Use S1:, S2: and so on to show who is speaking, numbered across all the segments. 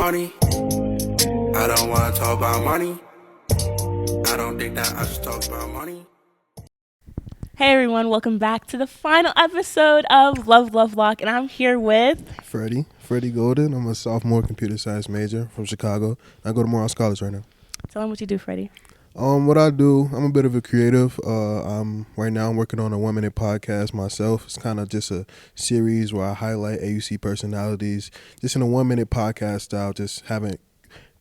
S1: money. I don't want to talk about money. I don't think that I should talk about money.
S2: Hey everyone, welcome back to the final episode of Love Lovelock, and I'm here with
S3: Freddie Golden. I'm a sophomore computer science major from Chicago. I go to Morehouse College right now.
S2: Tell them what you do, Freddie.
S3: What I do, I'm a bit of a creative. Right now I'm working on a 1-minute podcast myself. It's kind of just a series where I highlight AUC personalities, just in a 1-minute podcast style, just having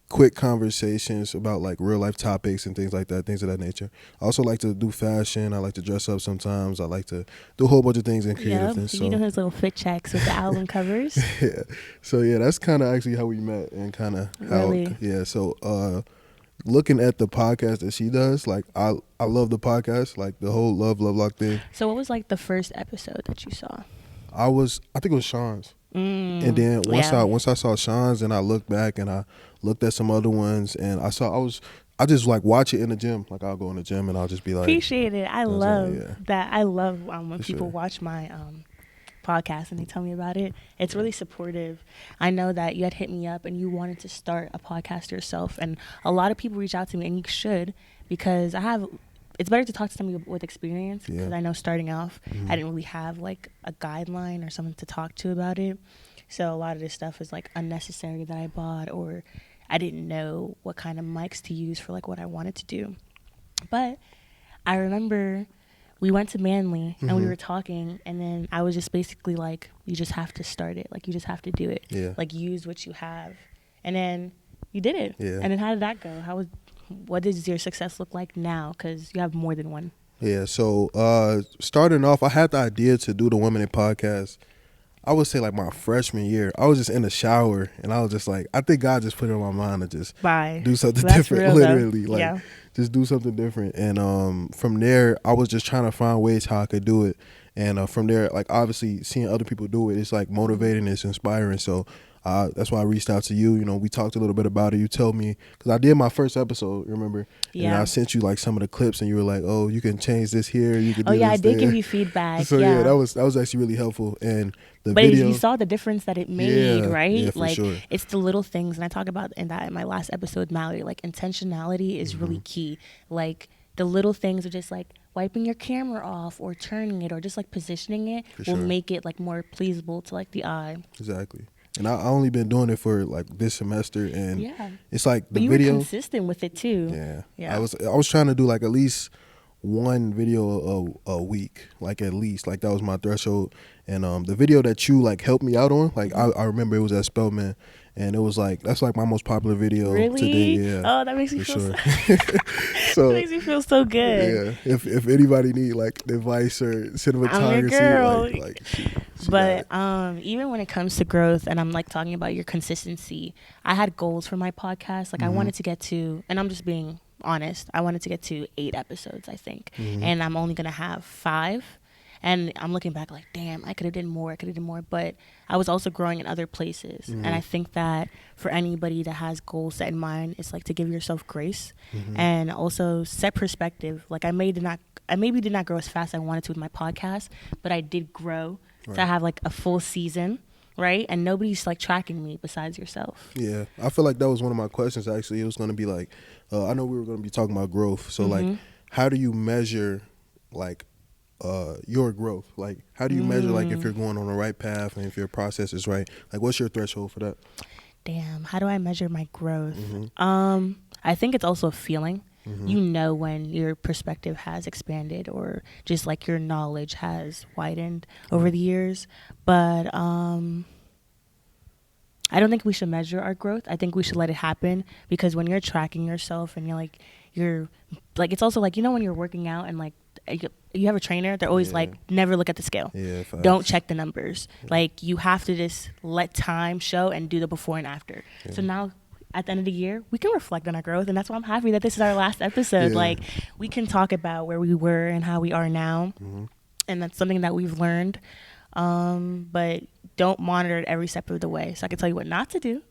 S3: quick conversations about like real life topics and things like that, things of that nature. I also like to do fashion. I like to dress up sometimes. I like to do a whole bunch of things in creative things.
S2: So you know his little fit checks with the album covers.
S3: Yeah. So yeah, that's kind of actually how we met and kind of how.
S2: Really?
S3: Yeah. So looking at the podcast that she does, like I love the podcast, like the whole Love Lovelock thing.
S2: So what was like the first episode that you saw?
S3: I think it was Sean's. And then once I saw Sean's, and I looked back and I looked at some other ones, and I just like watch it in the gym. Like I'll go in the gym and I'll just be like,
S2: appreciate it. I love that. I love when
S3: For
S2: people
S3: sure.
S2: watch my podcast and they tell me about it. It's really supportive. I know that you had hit me up and you wanted to start a podcast yourself, and a lot of people reach out to me, and you should, because it's better to talk to somebody with experience, because I know starting off, I didn't really have like a guideline or someone to talk to about it. So a lot of this stuff is like unnecessary that I bought, or I didn't know what kind of mics to use for like what I wanted to do. But I remember we went to Manly and we were talking, and then I was just basically like, you just have to start it. Like you just have to do it.
S3: Yeah.
S2: Like use what you have. And then you did it.
S3: Yeah.
S2: And then how did that go? What does your success look like now? Because you have more than one.
S3: Yeah. So starting off, I had the idea to do the 1-minute podcast. I would say like my freshman year. I was just in the shower and I was just like, I think God just put it on my mind to just do something different.
S2: Real,
S3: literally,
S2: though.
S3: like just do something different. And from there, I was just trying to find ways how I could do it. And from there, like obviously seeing other people do it, it's like motivating, it's inspiring. So that's why I reached out to you. You know, we talked a little bit about it. You told me, because I did my first episode, remember?
S2: Yeah.
S3: And I sent you like some of the clips, and you were like, "Oh, you can change this here. You can do this
S2: I did
S3: there."
S2: give you feedback.
S3: So yeah, that was actually really helpful. And the
S2: but
S3: video,
S2: you saw the difference that it made, right?
S3: Yeah, for
S2: like
S3: sure.
S2: It's the little things, and I talk about in my last episode, Mallory. Like intentionality is really key. Like the little things are just like wiping your camera off or turning it or just like positioning it will make it like more pleasable to like the eye.
S3: Exactly. And I only been doing it for like this semester, and it's like the
S2: but you
S3: video.
S2: were consistent with it too.
S3: Yeah. I was trying to do like at least one video a week, like at least, like that was my threshold. And the video that you like helped me out on, like I remember it was at Spellman, and it was like that's like my most popular video to date. Yeah.
S2: Oh, that makes me feel
S3: sure.
S2: so that makes me feel so good.
S3: Yeah. If anybody need like advice or cinematography,
S2: I'm your girl.
S3: like
S2: but even when it comes to growth, and I'm like talking about your consistency, I had goals for my podcast. Like I wanted to get to, and I'm just being honest, I wanted to get to 8 episodes, I think. And I'm only gonna have 5. And I'm looking back like, damn, I could have done more. But I was also growing in other places. And I think that for anybody that has goals set in mind, it's like to give yourself grace and also set perspective. Like I maybe did not grow as fast as I wanted to with my podcast, but I did grow to have like a full season. Right? And nobody's like tracking me besides yourself.
S3: Yeah. I feel like that was one of my questions, actually. It was going to be like, I know we were going to be talking about growth. So like, how do you measure like your growth? Like, how do you measure like if you're going on the right path and if your process is right? Like, what's your threshold for that?
S2: Damn, how do I measure my growth? I think it's also a feeling. You know when your perspective has expanded or just like your knowledge has widened over the years. But I don't think we should measure our growth. I think we should let it happen, because when you're tracking yourself and you're like it's also like, you know, when you're working out and like you have a trainer, they're always like, never look at the scale.
S3: Yeah,
S2: don't check the numbers. Like you have to just let time show and do the before and after. So now at the end of the year, we can reflect on our growth, and that's why I'm happy that this is our last episode. Like we can talk about where we were and how we are now, and that's something that we've learned. But don't monitor it every step of the way. So I can tell you what not to do.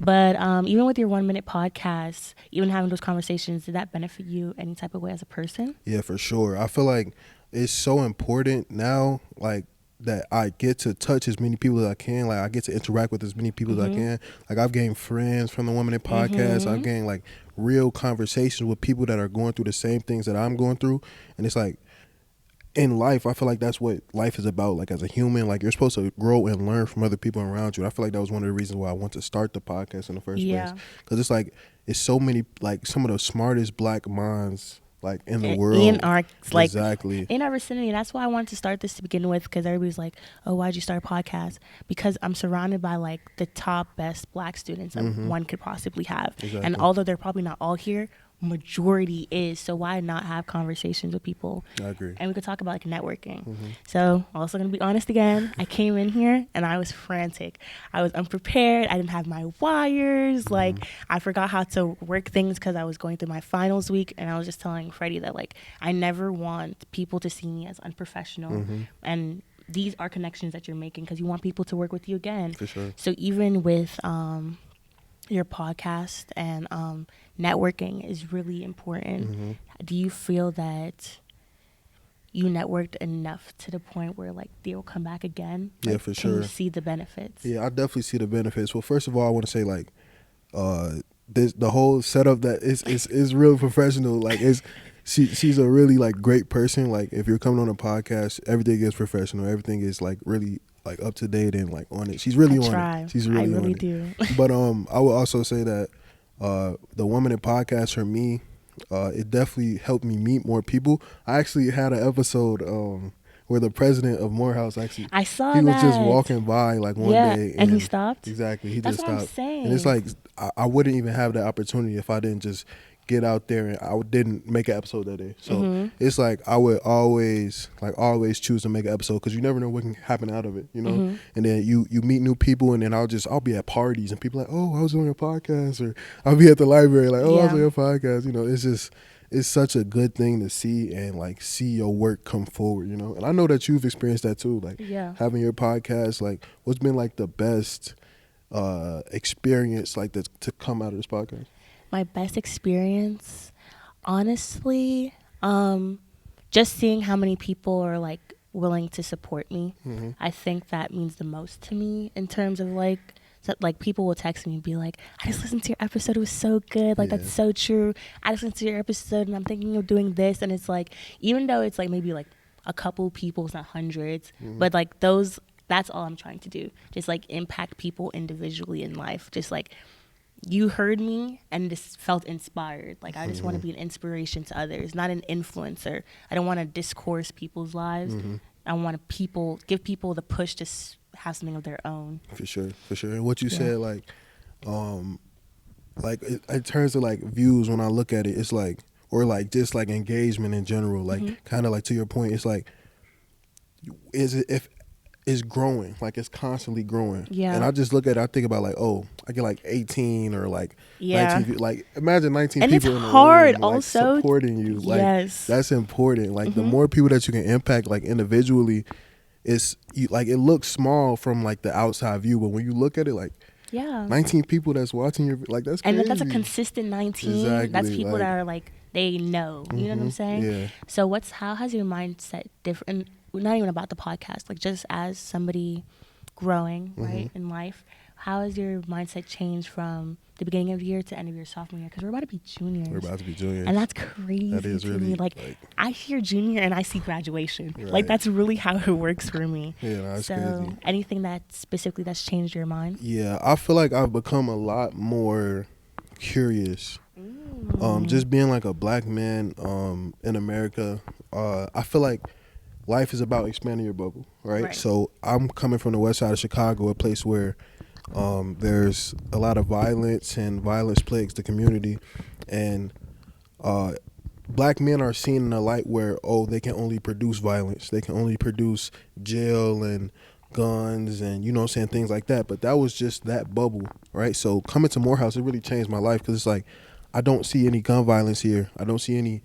S2: But even with your 1-minute podcast, even having those conversations, did that benefit you any type of way as a person?
S3: Yeah, for sure. I feel like it's so important now, like that I get to touch as many people as I can. Like I get to interact with as many people as I can. Like I've gained friends from the Woman in Podcast. I've gained like real conversations with people that are going through the same things that I'm going through. And it's like in life, I feel like that's what life is about. Like as a human, like you're supposed to grow and learn from other people around you. And I feel like that was one of the reasons why I wanted to start the podcast in the first place. Because it's like it's so many, like some of the smartest black minds like in the world,
S2: in our like
S3: exactly
S2: in our vicinity. That's why I wanted to start this to begin with, because everybody's like, oh, why'd you start a podcast? Because I'm surrounded by like the top best black students that one could possibly have.
S3: Exactly.
S2: And although they're probably not all here, majority is. So why not have conversations with people?
S3: I agree.
S2: And we could talk about like networking. So also gonna be honest again, I came in here and I was frantic. I was unprepared. I didn't have my wires. Like I forgot how to work things because I was going through my finals week. And I was just telling Freddie that like I never want people to see me as unprofessional. And these are connections that you're making because you want people to work with you again.
S3: For sure.
S2: So even with your podcast and networking is really important. Do you feel that you networked enough to the point where like they'll come back again?
S3: Yeah,
S2: like,
S3: for
S2: can
S3: sure.
S2: you see the benefits?
S3: Yeah, I definitely see the benefits. Well, first of all, I want to say like the whole setup that is real professional. Like she's a really like great person. Like if you're coming on a podcast, everything is professional. Everything is like really like up to date and like on it. She's really on it. She's really
S2: I really
S3: on
S2: do.
S3: it. But I would also say that the Woman in Podcast for me, it definitely helped me meet more people. I actually had an episode where the president of Morehouse actually
S2: I saw
S3: he was
S2: that.
S3: just walking by like one day
S2: and he stopped.
S3: Exactly, he
S2: That's
S3: just
S2: what
S3: stopped.
S2: I'm saying.
S3: And it's like I wouldn't even have that opportunity if I didn't just get out there and I didn't make an episode that day. So it's like I would always choose to make an episode because you never know what can happen out of it, you know. And then you meet new people, and then I'll be at parties and people are like, oh, I was on your podcast, or I'll be at the library like, oh, I was on your podcast. You know, it's such a good thing to see and like see your work come forward, you know. And I know that you've experienced that too, like having your podcast. Like, what's been like the best experience like to come out of this podcast?
S2: My best experience, honestly, just seeing how many people are like willing to support me. I think that means the most to me in terms of like people will text me and be like, I just listened to your episode, it was so good, like that's so true. I just listened to your episode and I'm thinking of doing this. And it's like, even though it's like maybe like a couple people, it's not hundreds, but like that's all I'm trying to do, just like impact people individually in life. Just like you heard me and just felt inspired. Like I just want to be an inspiration to others, not an influencer. I don't want to discourse people's lives. I want to give people the push to have something of their own. For sure.
S3: And what you said, like in terms of like views, when I look at it, it's like, or like just like engagement in general, like kind of like to your point, it's like, if it's growing, like it's constantly growing. And I just look at it, I think about like, oh, I get like 18 or like 19, like imagine 19
S2: and
S3: people
S2: it's
S3: in the
S2: hard
S3: room,
S2: also
S3: like, supporting you. Like that's important. Like the more people that you can impact like individually, like it looks small from like the outside view, but when you look at it, like 19 people that's watching your, like that's crazy.
S2: And that's a consistent 19.
S3: Exactly.
S2: That's people that are like, they know, you know what I'm saying?
S3: Yeah.
S2: So how has your mindset different? Not even about the podcast, like just as somebody growing right in life, how has your mindset changed from the beginning of the year to end of your sophomore year? Because we're about to be juniors. And that's crazy. That is really me. Like I hear junior and I see graduation. Right. Like that's really how it works for me.
S3: Yeah, that's
S2: so
S3: crazy.
S2: Anything that's changed your mind?
S3: Yeah, I feel like I've become a lot more curious. Just being like a black man in America, I feel like life is about expanding your bubble, right? So I'm coming from the west side of Chicago, a place where there's a lot of violence and violence plagues the community. And black men are seen in a light where, oh, they can only produce violence. They can only produce jail and guns and, you know what I'm saying, things like that. But that was just that bubble, right? So coming to Morehouse, it really changed my life because it's like I don't see any gun violence here. I don't see any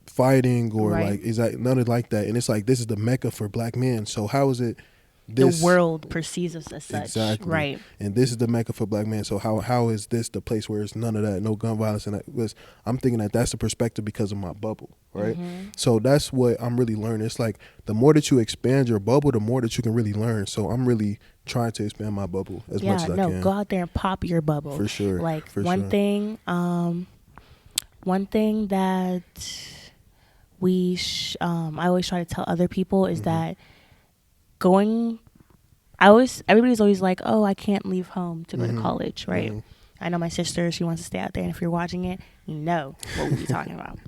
S3: fighting or like none of like that. And it's like this is the mecca for black men. So how is it
S2: the world perceives us as such.
S3: Exactly.
S2: Right.
S3: And this is the Mecca for black men. So how is this the place where it's none of that, no gun violence? And I'm thinking that that's the perspective because of my bubble, right? So that's what I'm really learning. It's like the more that you expand your bubble, the more that you can really learn. So I'm really trying to expand my bubble as much as I can.
S2: Go out there and pop your bubble.
S3: For sure.
S2: Like
S3: for
S2: one
S3: sure.
S2: thing, one thing that I always try to tell other people is that everybody's always like, oh, I can't leave home to go to college, right? I know my sister, she wants to stay out there, and if you're watching it, you know what we'll be talking about.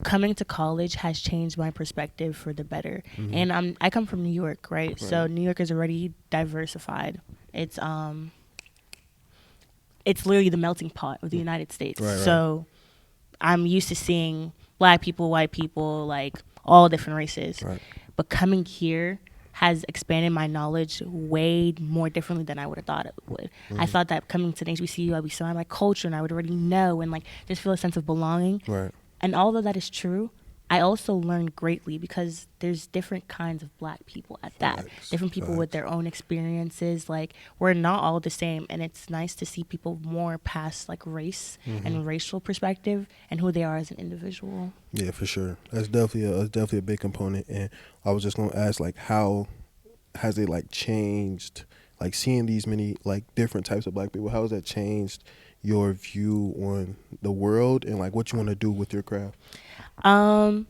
S2: Coming to college has changed my perspective for the better. And I come from New York, right? So New York is already diversified. It's literally the melting pot of the United States. So I'm used to seeing black people, white people, like all different races. But coming here has expanded my knowledge way more differently than I would have thought it would. I thought that coming to the HBCU, I'd be surrounded by culture and I would already know and like just feel a sense of belonging. And although that is true, I also learned greatly because there's different kinds of black people at that. Different people with their own experiences. Like, we're not all the same. And it's nice to see people more past like race and racial perspective and who they are as an individual. Yeah,
S3: for sure. That's definitely a big component. And I was just going to ask, like, how has it like changed, like seeing these many like different types of black people, how has that changed your view on the world and like what you want to do with your craft?
S2: And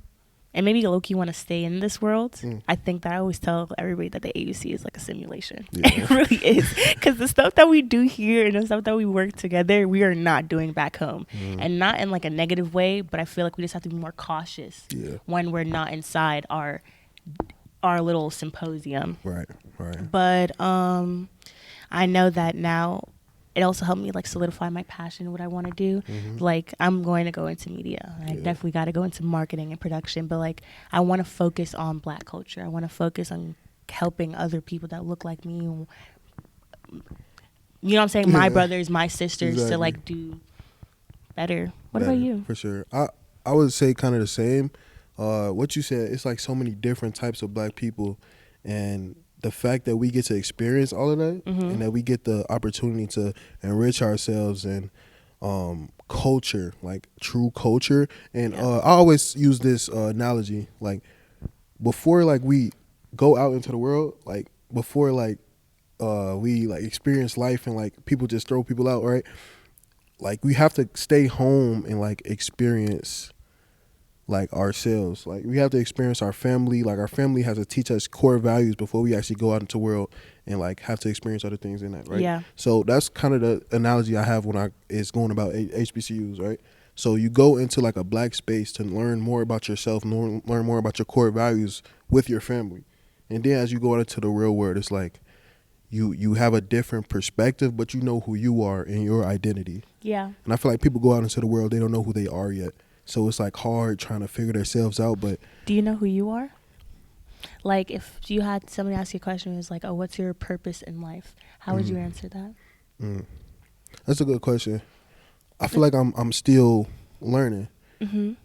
S2: maybe low-key want to stay in this world. I think that I always tell everybody that the AUC is like a simulation. It really is. Because the stuff that we do here and the stuff that we work together, we are not doing back home. And not in like a negative way, but I feel like we just have to be more cautious when we're not inside our little symposium. Right. But I know that now it also helped me like solidify my passion, what I want to do. Like, I'm going to go into media. I definitely got to go into marketing and production, but like I want to focus on black culture. I want to focus on helping other people that look like me. You know what I'm saying? My brothers, my sisters to like do better. What about you?
S3: For sure. I would say kind of the same. What you said, it's like so many different types of black people, and the fact that we get to experience all of that and that we get the opportunity to enrich ourselves and culture, like true culture. And I always use this analogy, like before like we go out into the world, like before like we like experience life and like people just throw people out, right? Like we have to stay home and like experience like ourselves. Like we have to experience our family. Like our family has to teach us core values before we actually go out into the world and like have to experience other things in that, right? Yeah. So that's kind of the analogy I have when is going about HBCUs, right? So you go into like a black space to learn more about yourself, learn more about your core values with your family. And then as you go out into the real world, it's like you have a different perspective, but you know who you are and your identity. Yeah. And I feel like people go out into the world, they don't know who they are yet. So it's like hard trying to figure themselves out. But
S2: do you know who you are? Like if you had somebody ask you a question, it's like, oh, what's your purpose in life? How would you answer that?
S3: That's a good question. I feel like I'm still learning,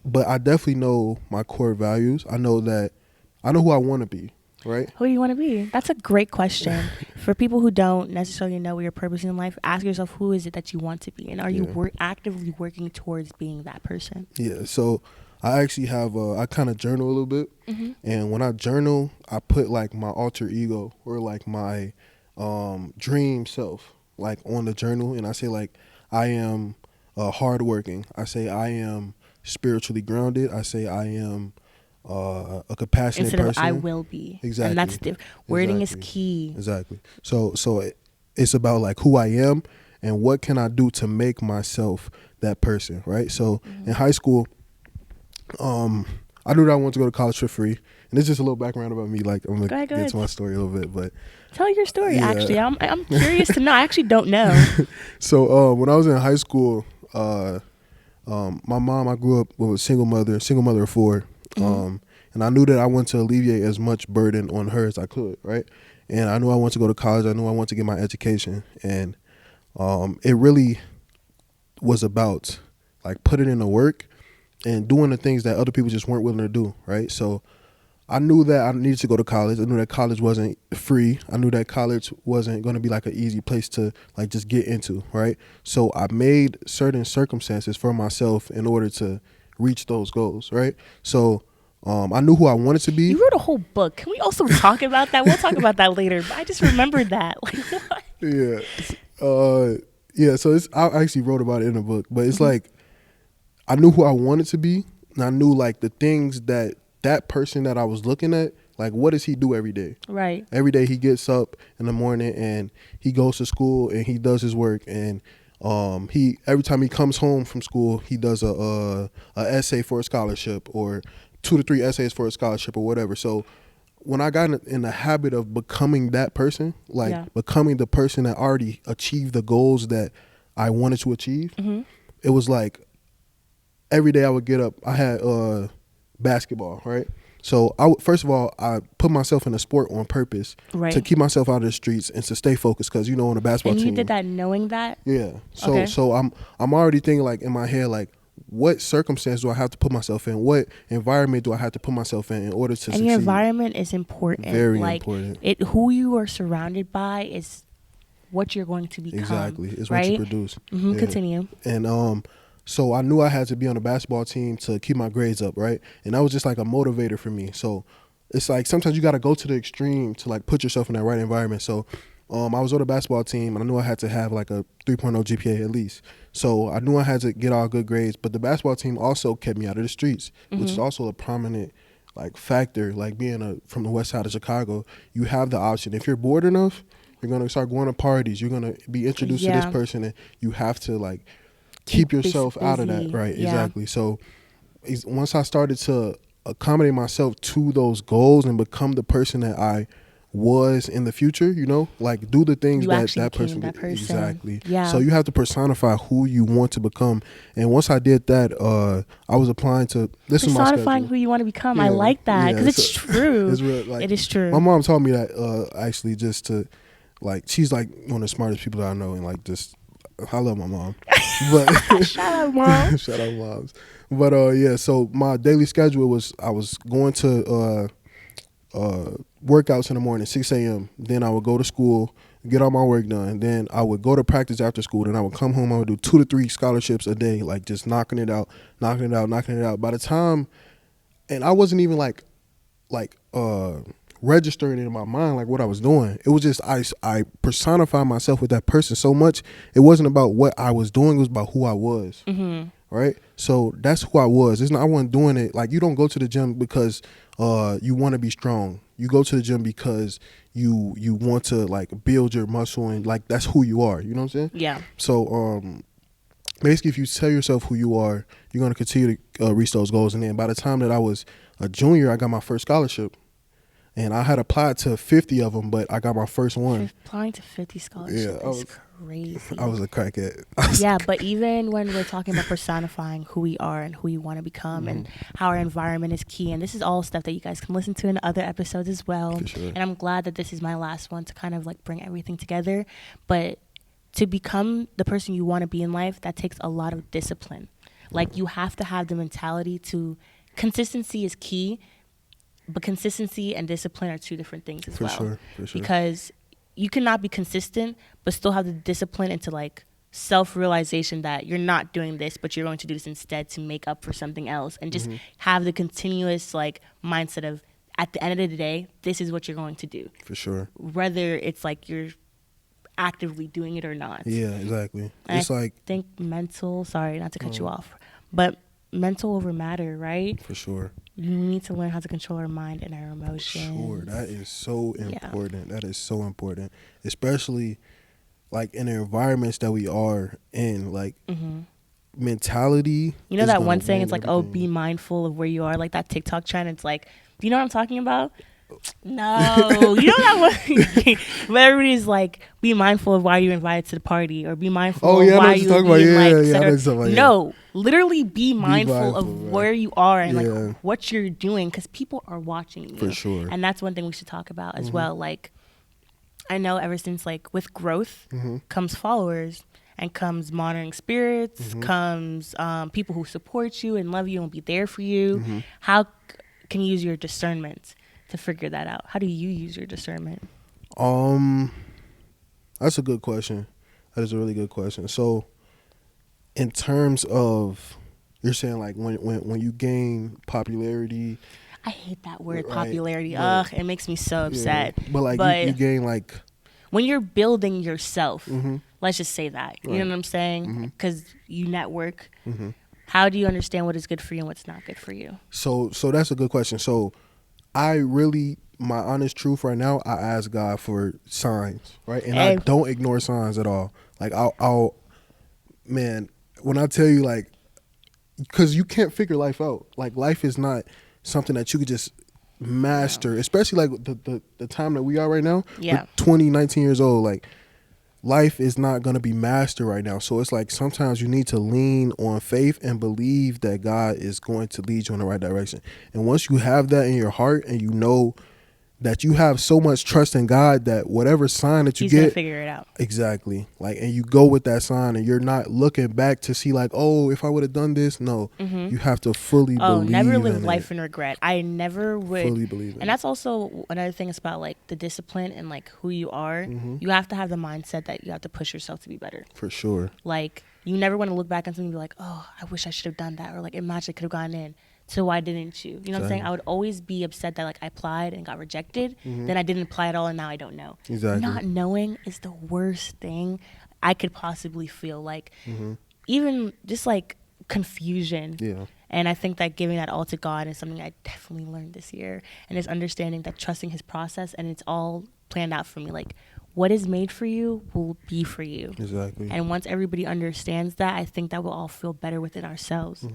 S3: but I definitely know my core values. I know who I want to be. Right?
S2: Who do you want to be? That's a great question. For people who don't necessarily know what your purpose in life, ask yourself, who is it that you want to be? And are you actively working towards being that person? Yeah.
S3: So I actually have, I kind of journal a little bit. And when I journal, I put like my alter ego or like my dream self like on the journal. And I say like, I am hardworking. I say I am spiritually grounded. I say I am a compassionate
S2: instead
S3: person.
S2: Of I will be. Exactly. And that's wording is key.
S3: Exactly. So it's about like who I am and what can I do to make myself that person, right? So in high school, I knew that I wanted to go to college for free. And it's just a little background about me. Like I'm gonna get to my story a little bit, but
S2: tell your story. Actually, I'm curious to know. I actually don't know.
S3: So when I was in high school, my mom, I grew up with a single mother of four. And I knew that I wanted to alleviate as much burden on her as I could, right? And I knew I wanted to go to college. I knew I wanted to get my education. And it really was about like putting in the work and doing the things that other people just weren't willing to do, right? So I knew that I needed to go to college. I knew that college wasn't free. I knew that college wasn't going to be like an easy place to like just get into, right? So I made certain circumstances for myself in order to reach those goals, right? So I knew who I wanted to be.
S2: You wrote a whole book. Can we also talk about that? We'll talk about that later. But I just remembered that. Like, what?
S3: Yeah. Yeah, so I actually wrote about it in the book, but it's like I knew who I wanted to be, and I knew like the things that person that I was looking at, like what does he do every day?
S2: Right.
S3: Every day he gets up in the morning and he goes to school and he does his work, and he every time he comes home from school he does a essay for a scholarship or 2 to 3 essays for a scholarship or whatever. So when I got in the habit of becoming that person, like becoming the person that already achieved the goals that I wanted to achieve, it was like every day I would get up. I had basketball, right? So first of all, I put myself in a sport on purpose to keep myself out of the streets and to stay focused, because on a basketball team.
S2: And you did that knowing that?
S3: Yeah. So I'm already thinking like in my head like, what circumstance do I have to put myself in? What environment do I have to put myself in order to succeed?
S2: And your environment is important.
S3: Very important.
S2: Who you are surrounded by is what you're going to become.
S3: Exactly. It's
S2: right?
S3: what you produce.
S2: Continue.
S3: And so I knew I had to be on a basketball team to keep my grades up, right? And that was just like a motivator for me. So it's like sometimes you got to go to the extreme to like put yourself in that right environment. So I was on a basketball team, and I knew I had to have like a 3.0 GPA at least. So I knew I had to get all good grades. But the basketball team also kept me out of the streets, which is also a prominent like factor. Like being from the west side of Chicago, you have the option. If you're bored enough, you're going to start going to parties. You're going to be introduced to this person, and you have to like keep yourself out of that. Right, exactly. So once I started to accommodate myself to those goals and become the person that I was in the future, like do the things that person did. Exactly.
S2: Yeah.
S3: So you have to personify who you want to become. And once I did that, I was applying to this is my
S2: personifying who you want to become. I like that because it's true.
S3: It's real, like,
S2: it is true.
S3: My mom taught me that actually just to like, she's like one of the smartest people that I know, and like just I love my mom. But
S2: shout out mom.
S3: Shout out moms. But yeah, so my daily schedule was I was going to workouts in the morning, 6 a.m. Then I would go to school, get all my work done. Then I would go to practice after school. Then I would come home. I would do 2 to 3 scholarships a day, like just knocking it out. By the time, and I wasn't even like registering it in my mind like what I was doing. It was just I personified myself with that person so much. It wasn't about what I was doing. It was about who I was. Right? So that's who I was. I wasn't doing it. Like, you don't go to the gym because you want to be strong. You go to the gym because you want to like build your muscle, and like that's who you are. You know what I'm saying?
S2: Yeah.
S3: So basically, if you tell yourself who you are, you're going to continue to reach those goals. And then by the time that I was a junior, I got my first scholarship. And I had applied to 50 of them, but I got my first one.
S2: Applying to 50 scholarships is crazy.
S3: I was a crackhead.
S2: Yeah, but even when we're talking about personifying who we are and who we want to become and how our environment is key, and this is all stuff that you guys can listen to in other episodes as well.
S3: For sure.
S2: And I'm glad that this is my last one to kind of like bring everything together. But to become the person you want to be in life, that takes a lot of discipline. Like, you have to have the mentality to, consistency is key. But consistency and discipline are two different things as well. For sure. Because you cannot be consistent, but still have the discipline into like self-realization that you're not doing this, but you're going to do this instead to make up for something else. And just have the continuous like mindset of, at the end of the day, this is what you're going to do. For sure. Whether it's like you're actively doing it or not.
S3: Yeah, exactly.
S2: And I think mental, sorry, not to cut you off, but mental over matter, right?
S3: For sure.
S2: You need to learn how to control our mind and our emotions.
S3: Sure, that is so important. Yeah. That is so important, especially like in the environments that we are in. Like mentality.
S2: You know that one saying? It's like, oh, be mindful of where you are. Like that TikTok trend. It's like, do you know what I'm talking about? No, you know that one. Where everybody's like, be mindful of why you're invited to the party, or be mindful of why you're being like, no, literally be mindful of where you are and like what you're doing, because people are watching you.
S3: For sure.
S2: And that's one thing we should talk about as well. Like, I know ever since like with growth comes followers and comes monitoring spirits, comes people who support you and love you and be there for you. How can use your discernment to figure that out? How do you use your discernment?
S3: That's a good question. That is a really good question. So, in terms of, you're saying like when you gain popularity.
S2: I hate that word,
S3: right,
S2: popularity.
S3: but,
S2: Ugh, it makes me so upset.
S3: Yeah, but like you gain like.
S2: When you're building yourself,
S3: Mm-hmm.
S2: let's just say that. You
S3: Right.
S2: know what I'm saying? Because you network.
S3: Mm-hmm.
S2: How do you understand what is good for you and what's not good for you?
S3: So that's a good question. So I really, my honest truth right now, I ask God for signs, right? And I don't ignore signs at all. Like I'll man, when I tell you like, because you can't figure life out. Like life is not something that you could just master, especially like the time that we are right now.
S2: Yeah.
S3: We're 20, 19 years old. Like life is not going to be mastered right now. So it's like sometimes you need to lean on faith and believe that God is going to lead you in the right direction. And once you have that in your heart and you know that you have so much trust in God that whatever sign that you
S2: He's gonna
S3: get,
S2: figure it out.
S3: exactly. Like, and you go with that sign and you're not looking back to see like, oh, if I would have done this. No, you have to fully believe.
S2: Never live
S3: in
S2: life
S3: it.
S2: in regret. I never would
S3: Fully believe in
S2: and that's also another thing is about like the discipline and like who you are. You have to have the mindset that you have to push yourself to be better.
S3: For sure.
S2: Like you never want to look back on something and be like, oh, I wish I should have done that, or like imagine I could have gotten in. So why didn't you? You know what I'm saying? I would always be upset that like I applied and got rejected. Then I didn't apply at all and now I don't know.
S3: Exactly.
S2: Not knowing is the worst thing I could possibly feel. Like even just like confusion.
S3: Yeah.
S2: And I think that giving that all to God is something I definitely learned this year. And it's understanding that trusting his process and it's all planned out for me. Like what is made for you will be for you.
S3: Exactly.
S2: And once everybody understands that, I think that we'll all feel better within ourselves.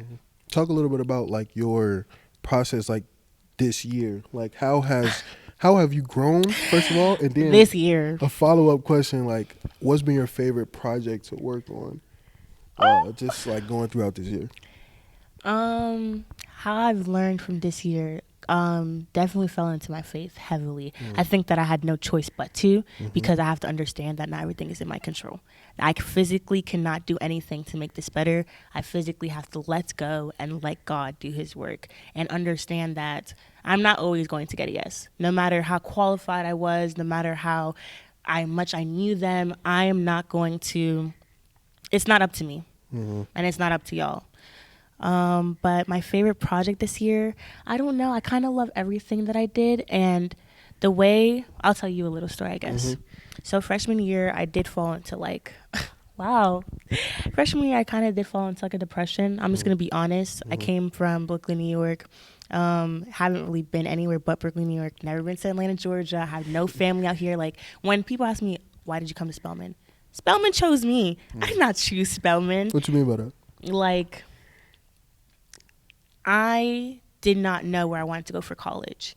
S3: Talk a little bit about like your process like this year. Like how have you grown, first of all? And then
S2: This year.
S3: a follow-up question, like what's been your favorite project to work on? Just like going throughout this year.
S2: How I've learned from this year, definitely fell into my faith heavily. I think that I had no choice but to, because I have to understand that not everything is in my control. I physically cannot do anything to make this better. I physically have to let go and let God do his work and understand that I'm not always going to get a yes. No matter how qualified I was, no matter how much I knew them, I am not going to, it's not up to me. And it's not up to y'all. But my favorite project this year, I don't know. I kind of love everything that I did. And the way, I'll tell you a little story, I guess. So freshman year, I did fall into like, wow. Freshman year, I kind of did fall into like a depression. I'm just going to be honest. I came from Brooklyn, New York. Haven't really been anywhere but Brooklyn, New York. Never been to Atlanta, Georgia. I have no family out here. Like when people ask me, why did you come to Spelman? Spelman chose me. I did not choose Spelman.
S3: What you mean by that?
S2: Like, I did not know where I wanted to go for college.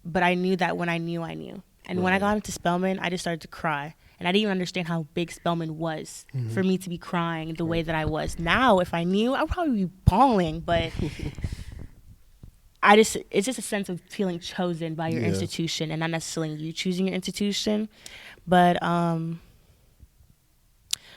S2: But I knew that when I knew, I knew. And when I got into Spelman, I just started to cry. And I didn't even understand how big Spelman was for me to be crying the way that I was. Now, if I knew, I would probably be bawling. But it's just a sense of feeling chosen by your institution and not necessarily you choosing your institution. But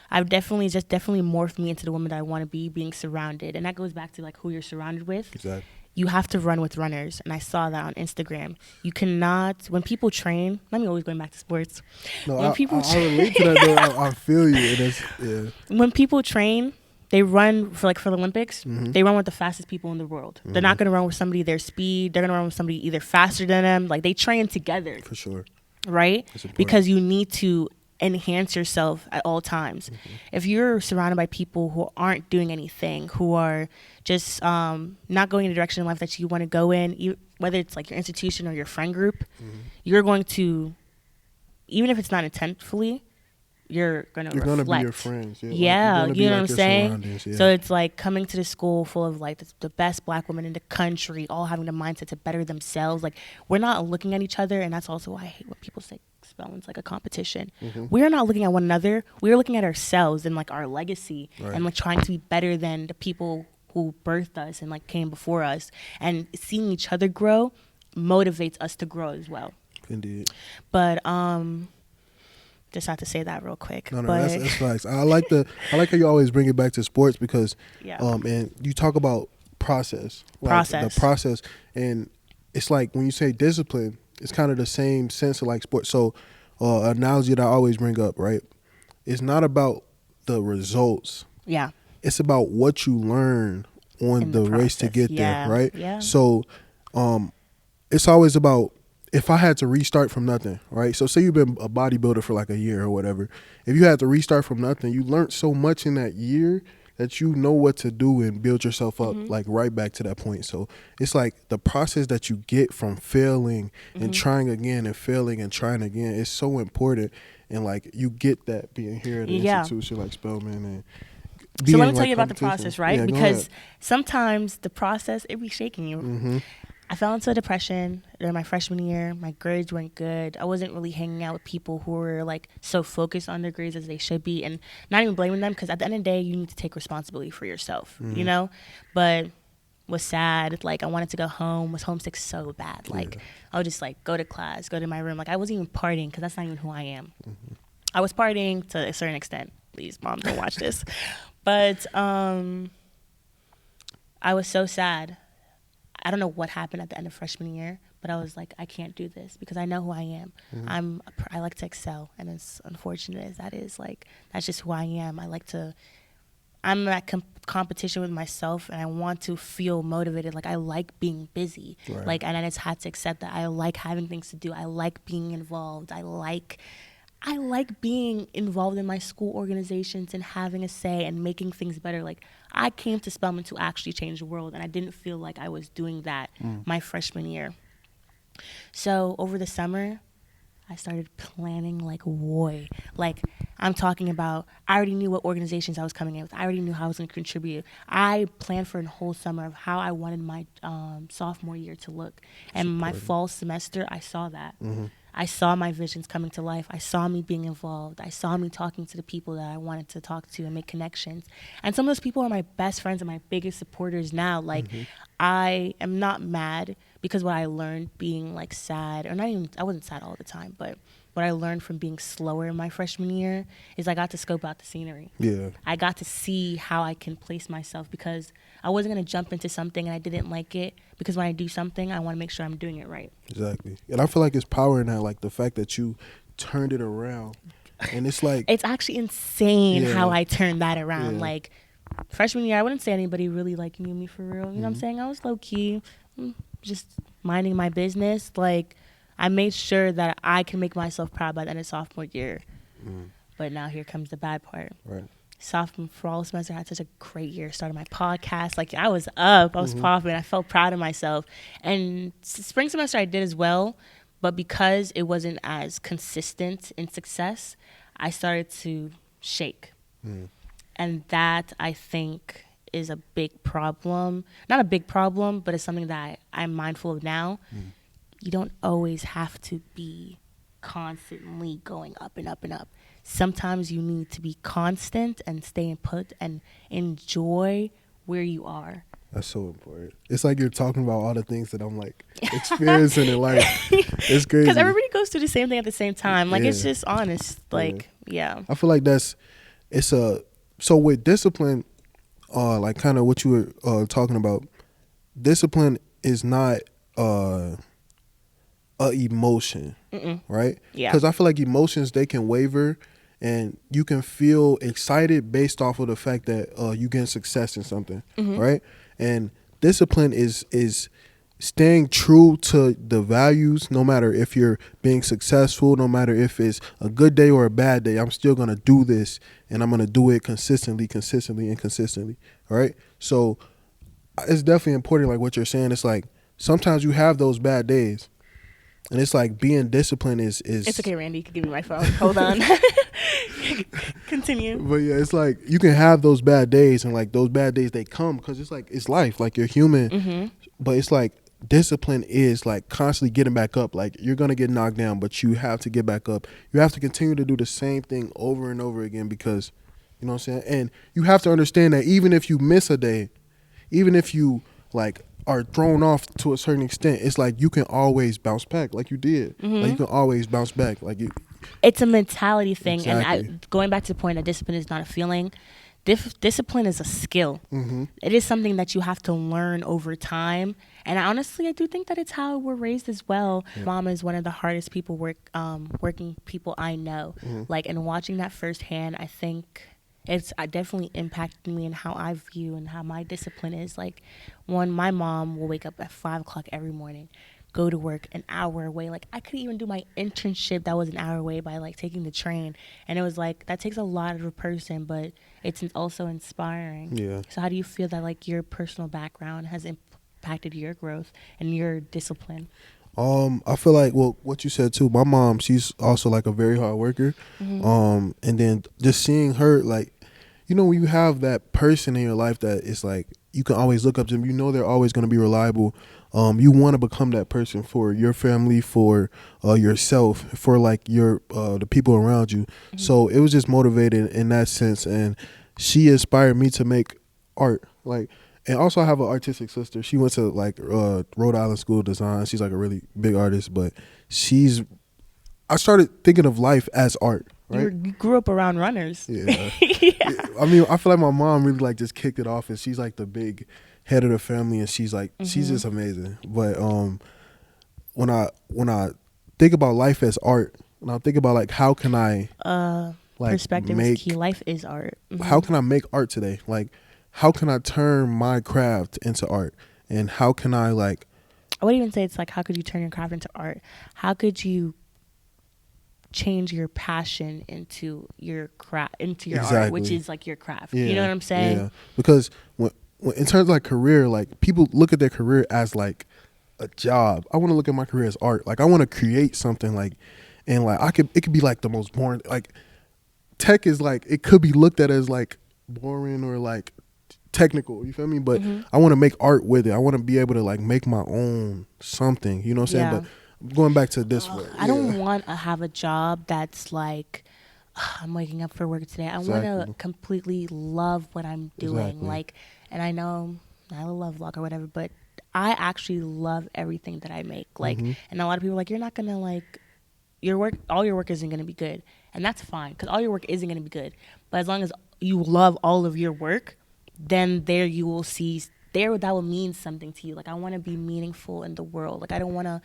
S2: I've definitely morphed me into the woman that I want to be, being surrounded. And that goes back to like who you're surrounded with. Exactly. You have to run with runners. And I saw that on Instagram. You cannot, when people train, let me always going back to sports.
S3: No, when I relate to that though. I feel you.
S2: When people train, they run for the Olympics. They run with the fastest people in the world. They're not going to run with somebody their speed. They're going to run with somebody either faster than them. Like they train together.
S3: For sure.
S2: Right? Because you need to enhance yourself at all times. If you're surrounded by people who aren't doing anything, who are just not going in the direction in life that you want to go in, whether it's like your institution or your friend group, you're going to, even if it's not intentfully, you're going to reflect.
S3: Be your friends.
S2: Yeah,
S3: like,
S2: you know what I'm saying? So it's like coming to the school full of like the best black women in the country, all having the mindset to better themselves. Like we're not looking at each other, and that's also why I hate when people say Spellman's like a competition. We're not looking at one another. We're looking at ourselves and like our legacy and like trying to be better than the people who birthed us and like came before us. And seeing each other grow motivates us to grow as well.
S3: Indeed.
S2: But just have to say that real quick.
S3: No, that's facts. I like how you always bring it back to sports because and you talk about process.
S2: Process.
S3: The process. And it's like when you say discipline, it's kind of the same sense of like sports. So analogy that I always bring up, right? It's not about the results.
S2: Yeah.
S3: It's about what you learn on
S2: In
S3: the
S2: the
S3: race to
S2: process.
S3: get there, right?
S2: Yeah.
S3: So it's always about, if I had to restart from nothing, right? So say you've been a bodybuilder for like a year or whatever. If you had to restart from nothing, you learned so much in that year that you know what to do and build yourself up like right back to that point. So it's like the process that you get from failing and trying again and failing and trying again is so important. And like you get that being here at an institution like Spelman and
S2: so let me
S3: like
S2: tell you about the
S3: competition.
S2: process, right?
S3: Yeah,
S2: because sometimes the process, it be shaking you. I fell into a depression during my freshman year. My grades weren't good. I wasn't really hanging out with people who were like so focused on their grades as they should be, and not even blaming them, because at the end of the day, you need to take responsibility for yourself, you know? But was sad. Like, I wanted to go home, was homesick so bad. Like, I would just like go to class, go to my room. Like, I wasn't even partying, because that's not even who I am. I was partying to a certain extent. Please, Mom, don't watch this. But I was so sad. I don't know what happened at the end of freshman year, but I was like, I can't do this because I know who I am. I like to excel, and as unfortunate as that is, like, that's just who I am. I'm at competition with myself, and I want to feel motivated. Like, I like being busy.
S3: Right.
S2: Like, and I just had to accept that. I like having things to do. I like being involved. I like being involved in my school organizations and having a say and making things better. Like, I came to Spelman to actually change the world, and I didn't feel like I was doing that my freshman year. So over the summer, I started planning like way. Like, I'm talking about, I already knew what organizations I was coming in with. I already knew how I was going to contribute. I planned for a whole summer of how I wanted my sophomore year to look. And my fall semester, I saw that. I saw my visions coming to life. I saw me being involved. I saw me talking to the people that I wanted to talk to and make connections. And some of those people are my best friends and my biggest supporters now. Like, I am not mad because what I learned being like sad, or not even, I wasn't sad all the time, but what I learned from being slower in my freshman year is I got to scope out the scenery.
S3: Yeah.
S2: I got to see how I can place myself, because I wasn't going to jump into something and I didn't like it, because when I do something, I want to make sure I'm doing it right.
S3: Exactly. And I feel like it's power in that, like the fact that you turned it around. And it's like,
S2: it's actually insane how I turned that around. Like, freshman year, I wouldn't say anybody really like knew me for real. You know what I'm saying? I was low key, just minding my business. Like, I made sure that I can make myself proud by the end of sophomore year. But now here comes the bad part.
S3: right.
S2: Sophomore fall semester, I had such a great year. Started my podcast. Like, I was up. I was popping. I felt proud of myself. And spring semester I did as well. But because it wasn't as consistent in success, I started to shake. And that, I think, is a big problem. Not a big problem, but it's something that I'm mindful of now. You don't always have to be constantly going up and up and up. Sometimes you need to be constant and stay put and enjoy where you are.
S3: That's so important. It's like you're talking about all the things that I'm like experiencing in life. It's crazy.
S2: Because everybody goes through the same thing at the same time. Like, it's just honest. Like,
S3: I feel like so with discipline, like kind of what you were talking about, discipline is not a emotion, right?
S2: Yeah.
S3: Because I feel like emotions, they can waver, and you can feel excited based off of the fact that you get success in something, right? And discipline is staying true to the values, no matter if you're being successful, no matter if it's a good day or a bad day. I'm still going to do this, and I'm going to do it consistently, all right? So it's definitely important, like what you're saying. It's like sometimes you have those bad days, and it's like being disciplined is
S2: It's okay, Randy. You can give me my phone. Hold on. Continue.
S3: But yeah, it's like you can have those bad days, and like those bad days, they come because it's like, it's life. Like, you're human. But it's like discipline is like constantly getting back up. Like, you're going to get knocked down, but you have to get back up. You have to continue to do the same thing over and over again, because, you know what I'm saying? And you have to understand that even if you miss a day, even if you like are thrown off to a certain extent, it's like you can always bounce back, like you did. Like, you can always bounce back. Like,
S2: it's a mentality thing.
S3: Exactly.
S2: And going back to the point that discipline is not a feeling, discipline is a skill. It is something that you have to learn over time. And I do think that it's how we're raised as well. Mom is one of the hardest working people I know. Like, and watching that firsthand, I think it's definitely impacted me in how I view and how my discipline is. Like, my mom will wake up at 5 o'clock every morning, go to work an hour away. Like, I could even do my internship that was an hour away by like taking the train. And it was like, that takes a lot of a person, but it's also inspiring.
S3: Yeah.
S2: So how do you feel that like your personal background has impacted your growth and your discipline?
S3: I feel like, well, what you said too, my mom, she's also like a very hard worker. And then just seeing her, like, you know, when you have that person in your life that is like, you can always look up to them, you know, they're always going to be reliable. You want to become that person for your family, for yourself, for like your the people around you. So it was just motivated in that sense, and she inspired me to make art. Like, and also I have an artistic sister. She went to like Rhode Island School of Design. She's like a really big artist, but I started thinking of life as art. Right?
S2: You grew up around runners.
S3: Yeah.
S2: Yeah.
S3: I mean, I feel like my mom really like just kicked it off, and she's like the big head of the family, and she's like she's just amazing. But when I think about life as art, and I think about like how can I like
S2: perspective is key. Life is art.
S3: How can I make art today? Like, how can I turn my craft into art? And how can I like?
S2: I would even say it's like, how could you turn your craft into art? How could you change your passion into your craft, into your art, which is like your craft?
S3: Yeah,
S2: you know what I'm saying?
S3: Yeah. Because when in terms of like career, like people look at their career as like a job. I want to look at my career as art. Like, I want to create something, like, and like it could be like the most boring. Like, tech is like, it could be looked at as like boring or like technical, you feel me? But I want to make art with it. I want to be able to like make my own something, you know what I'm saying? But going back to this one,
S2: I don't want to have a job that's like, I'm waking up for work today. I want to completely love what I'm doing. Like, and I know Nyla Love Lovelock or whatever, but I actually love everything that I make. Like, and a lot of people are like, you're not gonna like all your work isn't gonna be good, and that's fine, because all your work isn't gonna be good. But as long as you love all of your work, then there you will see that will mean something to you. Like, I want to be meaningful in the world. Like, I don't want to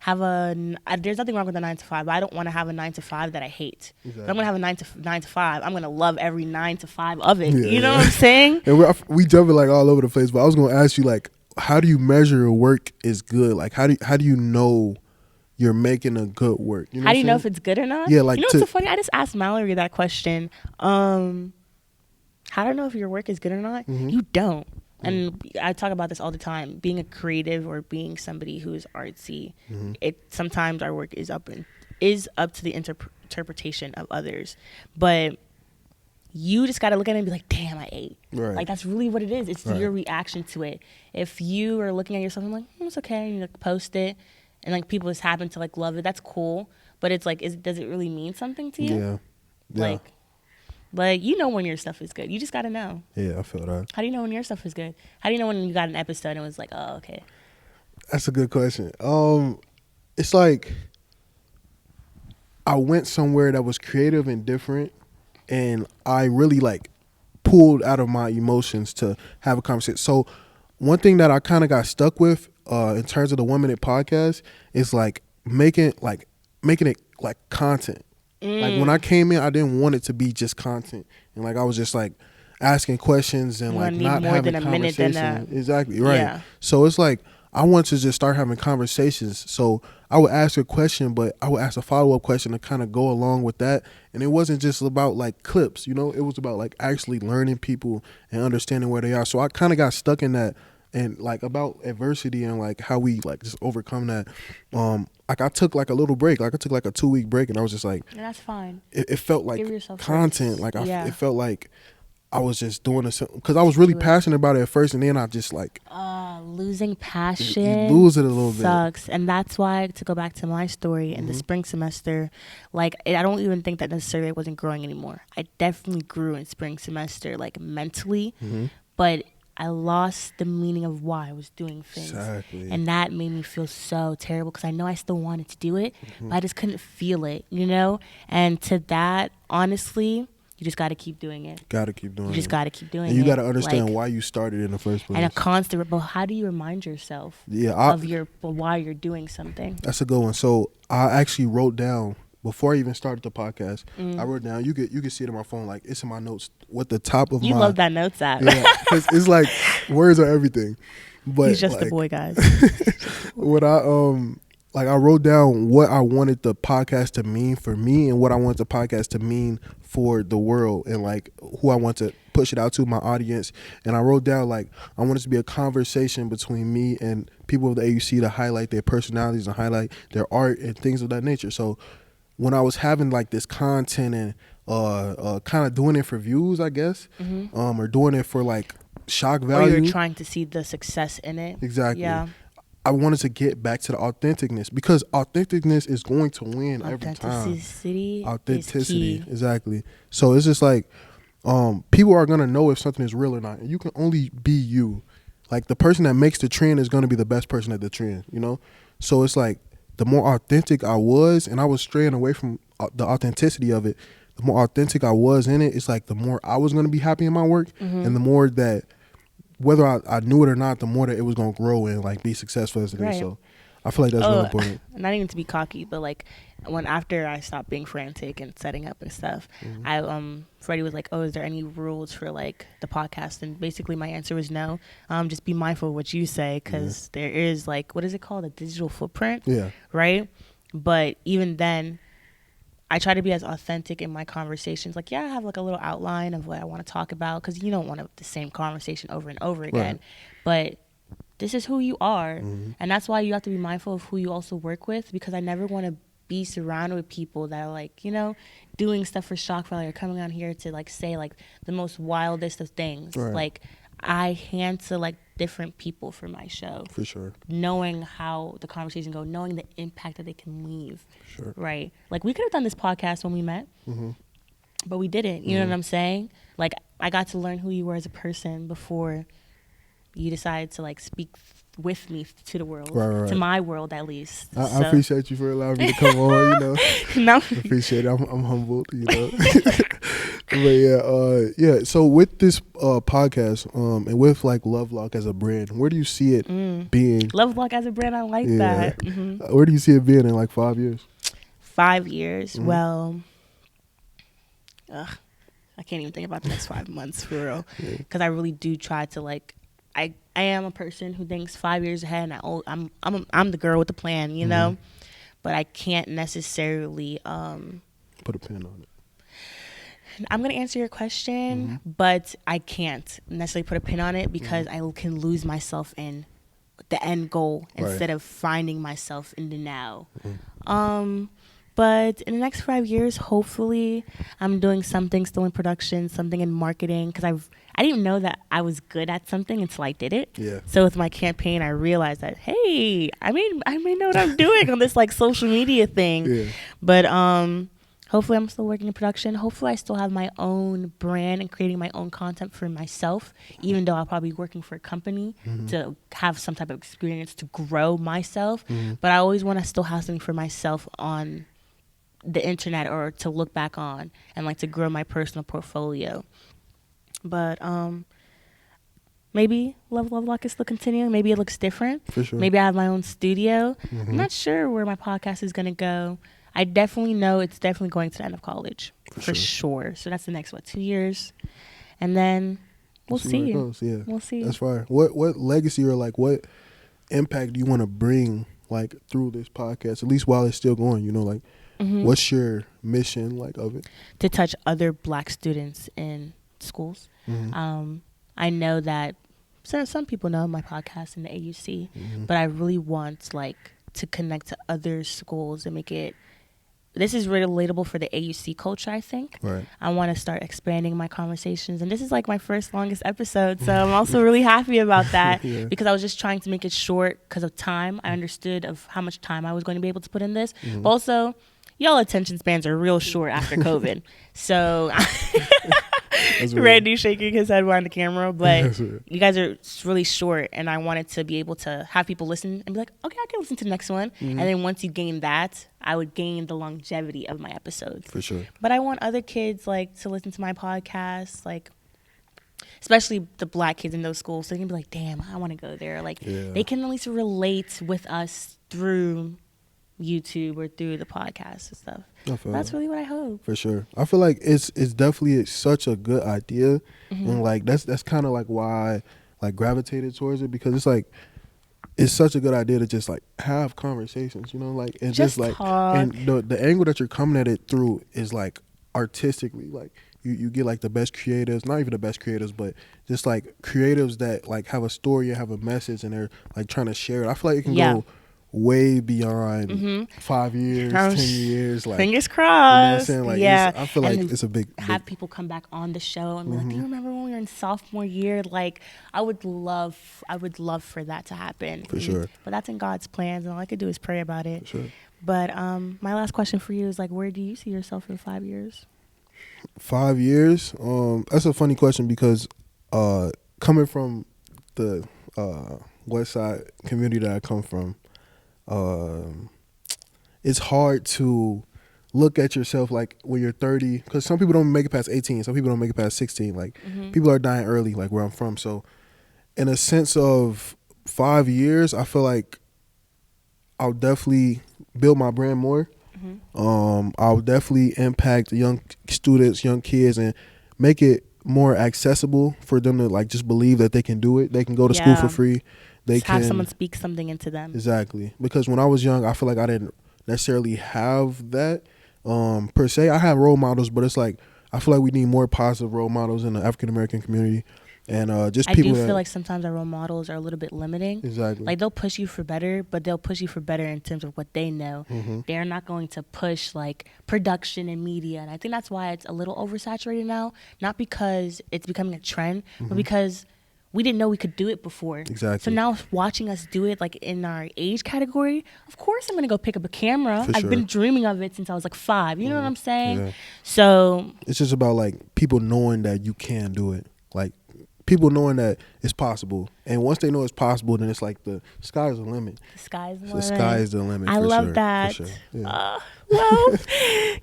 S2: have there's nothing wrong with a 9 to 5, but I don't want to have a 9 to 5 that I hate. Exactly. If I'm gonna have a 9 to 5, I'm gonna love every 9 to 5 of it. You know what I'm saying?
S3: And we jumping like all over the place, but I was gonna ask you, like, how do you measure a work is good? Like, how do you know you're making a good work? You know
S2: how do you know if it's good or not?
S3: Yeah, like,
S2: you know what's so funny? I just asked Mallory that question. How do I know if your work is good or not? You don't. And I talk about this all the time. Being a creative or being somebody who is artsy, sometimes our work is up to the interpretation of others. But you just got to look at it and be like, damn, I ate.
S3: Right.
S2: Like, that's really what it is. It's your reaction to it. If you are looking at yourself and like, it's okay, and you like post it, and like people just happen to like love it, that's cool. But it's like, does it really mean something to you?
S3: Yeah.
S2: Like, but you know when your stuff is good. You just got to know.
S3: Yeah, I feel that.
S2: How do you know when your stuff is good? How do you know when you got an episode and it was like, oh, okay?
S3: That's a good question. It's like I went somewhere that was creative and different, and I really like pulled out of my emotions to have a conversation. So one thing that I kind of got stuck with in terms of the 1 Minute podcast is like making it like content. Like, when I came in, I didn't want it to be just content, and like I was just like asking questions and like not having conversation. Exactly, right. Yeah. So it's like I wanted to just start having conversations. So I would ask a question, but I would ask a follow-up question to kind of go along with that. And it wasn't just about like clips, you know, it was about like actually learning people and understanding where they are. So I kind of got stuck in that, and like about adversity and like how we like just overcome that. Like, I took like a little break, like I took like a 2-week break, and I was just like,
S2: and that's fine.
S3: It felt like content. Like, it felt like I was just doing this because I was
S2: Just
S3: really passionate about it at first, and then I just like
S2: losing passion.
S3: You lose it a little bit.
S2: Sucks, and that's why, to go back to my story in the spring semester, like I don't even think that necessarily I wasn't growing anymore. I definitely grew in spring semester, like mentally, but I lost the meaning of why I was doing things.
S3: Exactly.
S2: And that made me feel so terrible, because I know I still wanted to do it, but I just couldn't feel it, you know? And to that, honestly, You just got to keep doing it.
S3: Got to keep doing it.
S2: You just got to keep doing it.
S3: And you got to understand why you started in the first place.
S2: And a constant, but how do you remind yourself of why you're doing something?
S3: That's a good one. So I actually wrote down, before I even started the podcast, I wrote down, you can see it on my phone, like it's in my notes, what the top of
S2: you love that notes app.
S3: Yeah, it's like words are everything. But
S2: he's just a boy, guys.
S3: What I wrote down what I wanted the podcast to mean for me and what I wanted the podcast to mean for the world, and like who I want to push it out to, my audience. And I wrote down, like, I want it to be a conversation between me and people of the AUC to highlight their personalities and highlight their art and things of that nature. So when I was having like this content and kind of doing it for views, I guess, or doing it for like shock value.
S2: Or you're trying to see the success in it.
S3: Exactly.
S2: Yeah.
S3: I wanted to get back to the authenticness, because authenticness is going to win every time.
S2: Authenticity is key.
S3: Exactly. So it's just like, people are going to know if something is real or not. And you can only be you. Like, the person that makes the trend is going to be the best person at the trend, you know? So it's like, the more authentic I was, and I was straying away from the authenticity of it, the more authentic I was in it, it's like the more I was going to be happy in my work, and the more that, whether I knew it or not, the more that it was going to grow and like be successful as it is. So I feel like that's really important.
S2: Not even to be cocky, but like after I stopped being frantic and setting up and stuff, Freddie was like, "Oh, is there any rules for like the podcast?" And basically my answer was no. Just be mindful of what you say, because there is like, what is it called? A digital footprint. Yeah. Right. But even then, I try to be as authentic in my conversations. Like, I have like a little outline of what I want to talk about, because you don't want the same conversation over and over again. But this is who you are. And that's why you have to be mindful of who you also work with, because I never want to be surrounded with people that are like, doing stuff for shock value or coming on here to like say like the most wildest of things. Like, I hand select different people for my show. For sure. Knowing how the conversation go, knowing the impact that they can leave. Sure. Right. Like, we could have done this podcast when we met, but we didn't. You know what I'm saying? Like, I got to learn who you were as a person before you decided to like speak with me to the world, to my world at least.
S3: I appreciate you for allowing me to come on,
S2: No.
S3: I appreciate it. I'm humbled, But so with this podcast and with like Love Lock as a brand, where do you see it being?
S2: Love Lock as a brand, I like that.
S3: Where do you see it being in like 5 years?
S2: 5 years? Well, I can't even think about the next 5 months for real, because I really do try to like, I am a person who thinks 5 years ahead, and I'm the girl with the plan, but I can't necessarily
S3: put a pin on it.
S2: I'm going to answer your question, but I can't necessarily put a pin on it, because I can lose myself in the end goal instead of finding myself in the now. But in the next 5 years, hopefully I'm doing something still in production, something in marketing, because I didn't know that I was good at something until I did it. Yeah. So with my campaign, I realized that, hey, I may know what I'm doing on this like social media thing. Yeah. But hopefully I'm still working in production. Hopefully I still have my own brand and creating my own content for myself, even though I'll probably be working for a company to have some type of experience to grow myself. But I always want to still have something for myself on the internet, or to look back on and like to grow my personal portfolio. But maybe Love Lovelock is still continuing. Maybe it looks different. For sure. Maybe I have my own studio. I'm not sure where my podcast is going to go. I definitely know it's definitely going to the end of college. For sure. So that's the next, 2 years? And then we'll see. We'll see.
S3: That's fine. What legacy or like what impact do you want to bring like through this podcast, at least while it's still going, like what's your mission like of it?
S2: To touch other Black students in schools. I know that some people know my podcast in the AUC, but I really want like to connect to other schools and make it. This is really relatable for the AUC culture, I think. Right. I want to start expanding my conversations. And this is like my first longest episode. So I'm also really happy about that because I was just trying to make it short because of time. I understood of how much time I was going to be able to put in this. But also, y'all attention spans are real short after COVID. So
S3: That's weird.
S2: Randy shaking his head behind the camera, but
S3: That's weird.
S2: you guys are really short, and I wanted to be able to have people listen and be like, okay, I can listen to the next one. And then once you gain that, I would gain the longevity of my episodes.
S3: For sure.
S2: But I want other kids like to listen to my podcast, like especially the black kids in those schools. So they can be like, damn, I want to go there. Like they can at least relate with us through YouTube or through the podcast and stuff. That's really what I hope.
S3: For sure. I feel like it's definitely such a good idea. And like that's kind of like why I like gravitated towards it, because it's like it's such a good idea to just like have conversations, you know, like and just like
S2: talk.
S3: And the angle that you're coming at it through is like artistically, like you get like the best creatives, not even the best creatives, but just like creatives that like have a story and have a message and they're like trying to share it. I feel like it can go way beyond 5 years, 10 years. Like,
S2: fingers crossed.
S3: You know what I'm saying? Like,
S2: yeah.
S3: I feel like it's a big.
S2: Have people come back on the show and be like, do you remember when we were in sophomore year? Like, I would love for that to happen.
S3: For sure. But
S2: that's in God's plans, and all I could do is pray about it.
S3: For sure.
S2: But my last question for you is like, where do you see yourself in 5 years?
S3: 5 years? That's a funny question because coming from the West Side community that I come from, it's hard to look at yourself like when you're 30, because some people don't make it past 18, some people don't make it past 16. Like people are dying early, like where I'm from. So in a sense of 5 years, I feel like I'll definitely build my brand more. I'll definitely impact young students, young kids, and make it more accessible for them to like just believe that they can do it. They can go to school for free. They
S2: just have someone speak something into them.
S3: Exactly. Because when I was young, I feel like I didn't necessarily have that per se. I have role models, but it's like I feel like we need more positive role models in the African American community. And just people.
S2: I do feel like sometimes our role models are a little bit limiting.
S3: Exactly.
S2: Like they'll push you for better, but they'll push you for better in terms of what they know. They're not going to push like production and media. And I think that's why it's a little oversaturated now. Not because it's becoming a trend, but because we didn't know we could do it before.
S3: Exactly.
S2: So now watching us do it like in our age category, of course I'm going to go pick up a camera.
S3: For
S2: I've
S3: sure.
S2: been dreaming of it since I was like 5. You know what I'm saying?
S3: Yeah.
S2: So
S3: it's just about like people knowing that you can do it. Like people knowing that it's possible. And once they know it's possible, then it's like the sky's the limit.
S2: The sky's the limit.
S3: The sky is the limit.
S2: I love
S3: sure,
S2: that.
S3: For sure. Yeah.
S2: Well,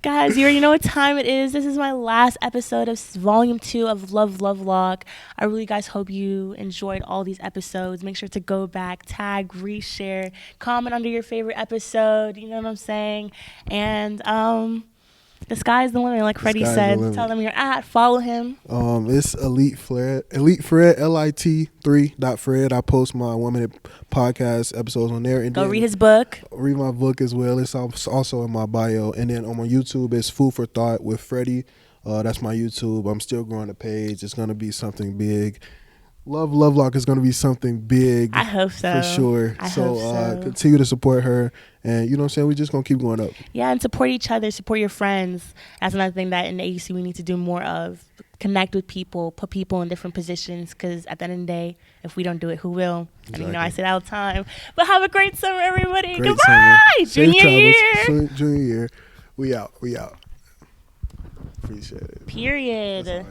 S2: guys, you already know what time it is. This is my last episode of Volume 2 of Love Lovelock. I really, guys, hope you enjoyed all these episodes. Make sure to go back, tag, reshare, comment under your favorite episode. You know what I'm saying? And the sky's the limit, like Freddie said. Tell them you're at. Follow him.
S3: It's Elite Fred, LIT3.Fred. I post my Women podcast episodes on there. And
S2: go read his book.
S3: Read my book as well. It's also in my bio. And then on my YouTube, it's Food for Thought with Freddie. That's my YouTube. I'm still growing the page. It's gonna be something big. Love Lovelock is going to be something big.
S2: I hope so.
S3: For sure.
S2: I hope so.
S3: Continue to support her. And you know what I'm saying? We're just going to keep going up.
S2: Yeah, and support each other. Support your friends. That's another thing that in the AUC we need to do more of. Connect with people. Put people in different positions. Because at the end of the day, if we don't do it, who will?
S3: Exactly.
S2: And you know I say that all the time. But have a great summer, everybody.
S3: Great
S2: Goodbye.
S3: summer.
S2: Junior year.
S3: Junior year. We out. Appreciate it.
S2: Period.